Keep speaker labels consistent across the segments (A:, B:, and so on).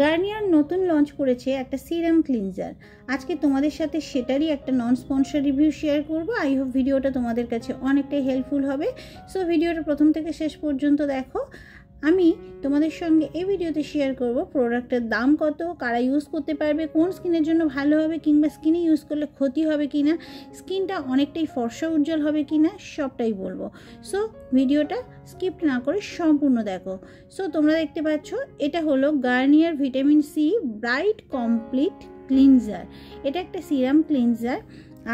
A: Garnier নতুন launch করেছে একটা সিরাম ক্লিনজার। আজকে তোমাদের সাথে সেটারই একটা নন স্পন্সর রিভিউ শেয়ার করব। আই হোপ ভিডিওটা তোমাদের কাছে অনেকটাই হেল্পফুল হবে। সো ভিডিওটা প্রথম থেকে শেষ পর্যন্ত দেখো। আমি তোমাদের সঙ্গে এই ভিডিওতে শেয়ার করব প্রোডাক্টের দাম কত, কারা ইউজ করতে পারবে, কোন স্কিনের জন্য ভালো হবে কিংবা স্কিনে ইউজ করলে ক্ষতি হবে কিনা, স্কিনটা অনেকটাই ফর্সা উজ্জ্বল হবে কিনা, সবটাই বলবো। সো ভিডিওটা স্কিপ না করে সম্পূর্ণ দেখো। সো তোমরা দেখতে পাচ্ছ এটা হলো Garnier vitamin C bright complete cleanser. এটা একটা সিরাম ক্লিনজার।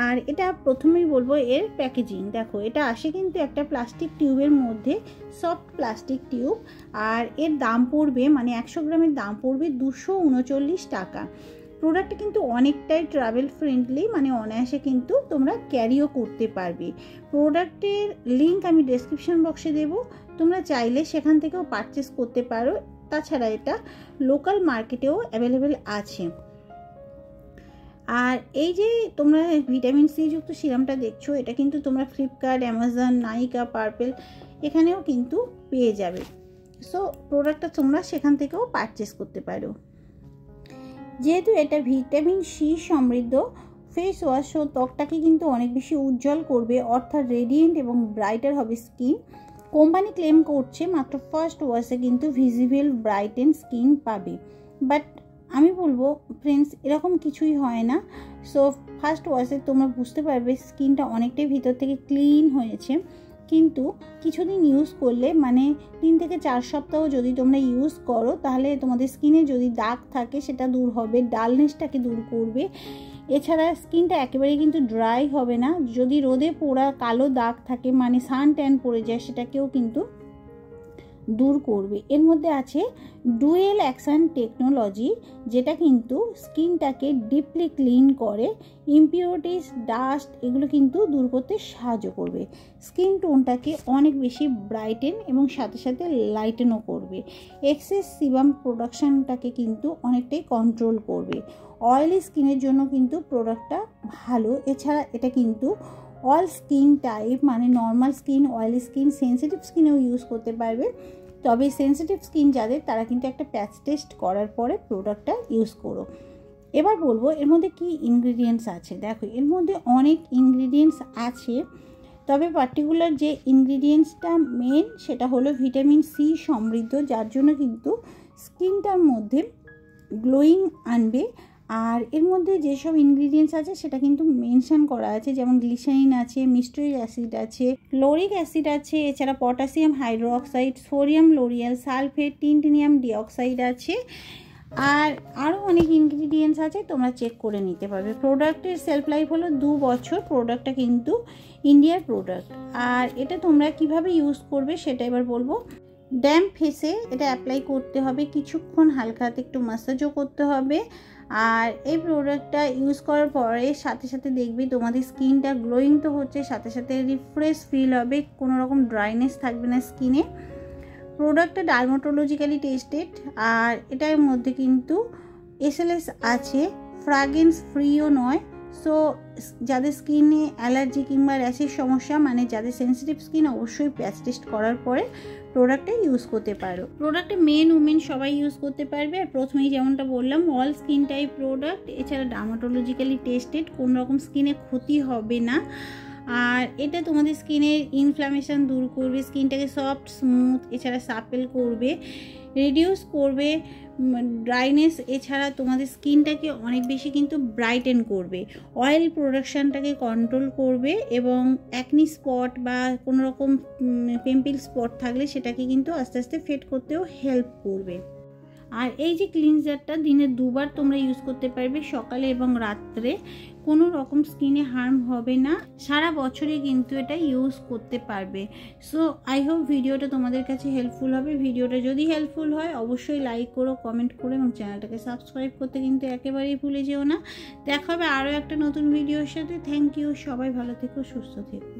A: আর এটা প্রথমেই বলবো এর প্যাকেজিং দেখো, এটা আসে কিন্তু একটা প্লাস্টিক টিউবের মধ্যে, সফট প্লাস্টিক টিউব। আর এর দাম পড়বে মানে 100 গ্রামের দাম পড়বে 239 টাকা। প্রোডাক্টটা কিন্তু অনেকটাই ট্রাভেল ফ্রেন্ডলি, মানে অনায়াসে কিন্তু তোমরা ক্যারিও করতে পারবে। প্রোডাক্টের লিঙ্ক আমি ডেসক্রিপশন বক্সে দেবো, তোমরা চাইলে সেখান থেকেও পারচেস করতে পারো। তাছাড়া এটা লোকাল মার্কেটেও অ্যাভেলেবেল আছে। আর এই যে তোমরা ভিটামিন সি যুক্ত সিরামটা দেখছো, এটা কিন্তু তোমরা ফ্লিপকার্ট, অ্যামাজন, নাইকা, পার্পেল এখানেও কিন্তু পেয়ে যাবে। সো প্রোডাক্টটা তোমরা সেখান থেকেও পারচেস করতে পারো। যেহেতু এটা ভিটামিন সি সমৃদ্ধ ফেস ওয়াশ, ও ত্বকটাকে কিন্তু অনেক বেশি উজ্জ্বল করবে, অর্থাৎ রেডিয়েন্ট এবং ব্রাইটার হবে স্কিন। কোম্পানি ক্লেম করছে মাত্র ফার্স্ট ওয়াশে কিন্তু ভিজিবল ব্রাইটেন স্কিন পাবে, বাট আমি বলবো ফ্রেন্ডস এরকম কিছুই হয় না। সো ফার্স্ট ওয়াশে তোমরা বুঝতে পারবে স্কিনটা অনেকটাই ভিতর থেকে ক্লিন হয়েছে, কিন্তু কিছুদিন ইউজ করলে মানে 3 থেকে 4 সপ্তাহ যদি তোমরা ইউজ করো তাহলে তোমাদের স্কিনে যদি দাগ থাকে সেটা দূর হবে, ডালনেসটাকে দূর করবে। এছাড়া স্কিনটা একেবারেই কিন্তু ড্রাই হবে না। যদি রোদে পোড়া কালো দাগ থাকে মানে সান ট্যান পড়ে যায়, সেটাকেও কিন্তু দূর করবে। এর মধ্যে আছে ডুয়েল অ্যাকশন টেকনোলজি, যেটা কিন্তু স্কিনটাকে ডিপলি ক্লিন করে, ইমপিউরিটিস, ডাস্ট এগুলো কিন্তু দূর করতে সাহায্য করবে। স্কিন টোনটাকে অনেক বেশি ব্রাইটেন এবং সাথে সাথে লাইটেনও করবে। এক্সেস সিবাম প্রোডাকশানটাকে কিন্তু অনেকটাই কন্ট্রোল করবে। অয়েলি স্কিনের জন্য কিন্তু প্রোডাক্টটা ভালো। এছাড়া এটা কিন্তু অল স্কিন টাইপ মানে normal skin, oily skin, sensitive স্কিনেও ইউজ করতে পারবে। তবে সেন্সিটিভ স্কিন যাদের, তারা কিন্তু একটা প্যাচ টেস্ট করার পরে প্রোডাক্টটা ইউজ করো। এবার বলবো এর মধ্যে কি ইনগ্রিডিয়েন্টস আছে। দেখো এর মধ্যে অনেক ইনগ্রিডিয়েন্টস আছে, তবে পার্টিকুলার যে ইনগ্রিডিয়েন্টসটা মেন সেটা হলো ভিটামিন সি সমৃদ্ধ, যার জন্য কিন্তু স্কিনটার মধ্যে গ্লোয়িং আনবে। আর এর মধ্যে যেসব ইনগ্রিডিয়েন্টস আছে সেটা কিন্তু মেনশন করা আছে, যেমন গ্লিসারিন আছে, মিস্ট্রিক অ্যাসিড আছে, ক্লোরিক অ্যাসিড আছে, এছাড়া potassium hydroxide, sodium lauryl sulphate, titanium dioxide আছে, আর আরও অনেক ইনগ্রিডিয়েন্টস আছে, তোমরা চেক করে নিতে পারবে। প্রোডাক্টের সেলফ লাইফ হলো 2 বছর। প্রোডাক্টটা কিন্তু ইন্ডিয়ার প্রোডাক্ট। আর এটা তোমরা কিভাবে ইউজ করবে সেটা এবার বলবো। ড্যাম্প ফেসে এটা অ্যাপ্লাই করতে হবে, কিছুক্ষণ হালকা হাতে একটু ম্যাসাজও করতে হবে। আর এই প্রোডাক্টটা ইউজ করার পরে সাথে সাথে দেখবি তোমাদের স্কিনটা গ্লোয়িং তো হচ্ছে, সাথে সাথে রিফ্রেশ ফিল হবে, কোনো রকম ড্রাইনেস থাকবে না স্কিনে। প্রোডাক্টটা ডার্মাটোলজিক্যালি টেস্টেড, আর এটার মধ্যে কিন্তু এসএলএস আছে, ফ্র্যাগ্রেন্স ফ্রিও নয়। সো যাদের স্কিনে অ্যালার্জি কিংবা র্যাশের সমস্যা, মানে যাদের সেন্সিটিভ স্কিন, অবশ্যই প্যাচ টেস্ট করার পরে প্রোডাক্টটা ইউজ করতে পারো। প্রোডাক্টে মেন উমেন সবাই ইউজ করতে পারবে। আর প্রথমেই যেমনটা বললাম অল স্কিন টাইপ প্রোডাক্ট, এছাড়া ডার্মাটোলজিক্যালি টেস্টেড, কোনো রকম স্কিনে ক্ষতি হবে না। আর এটা তোমাদের স্কিনের ইনফ্লামেশন দূর করবে, স্কিনটাকে সফট স্মুথ, এছাড়া সাপেল করবে, রিডিউস করবে ড্রাইনেস, এছাড়া তোমাদের স্কিনটাকে অনেক বেশি কিন্তু ব্রাইটেন করবে, অয়েল প্রোডাকশানটাকে কন্ট্রোল করবে, এবং অ্যাকনি স্পট বা কোনো রকম পিম্পল স্পট থাকলে সেটাকে কিন্তু আস্তে আস্তে ফেড করতেও হেল্প করবে। আর এই যে ক্লিনজারটা দিনে 2 বার তোমরা ইউজ করতে পারবে, সকালে এবং রাত্রে। কোনো রকম স্কিনে হার্ম হবে না, সারা বছরে কিন্তু এটা ইউজ করতে পারবে। সো আই হোপ ভিডিওটা তোমাদের কাছে হেল্পফুল হবে। ভিডিওটা যদি হেল্পফুল হয় অবশ্যই লাইক করো, কমেন্ট করো, এবং চ্যানেলটাকে সাবস্ক্রাইব করতে কিন্তু একেবারেই ভুলে যেও না। দেখা হবে আরও একটা নতুন ভিডিওর সাথে। থ্যাংক ইউ, সবাই ভালো থেকো, সুস্থ থেকো।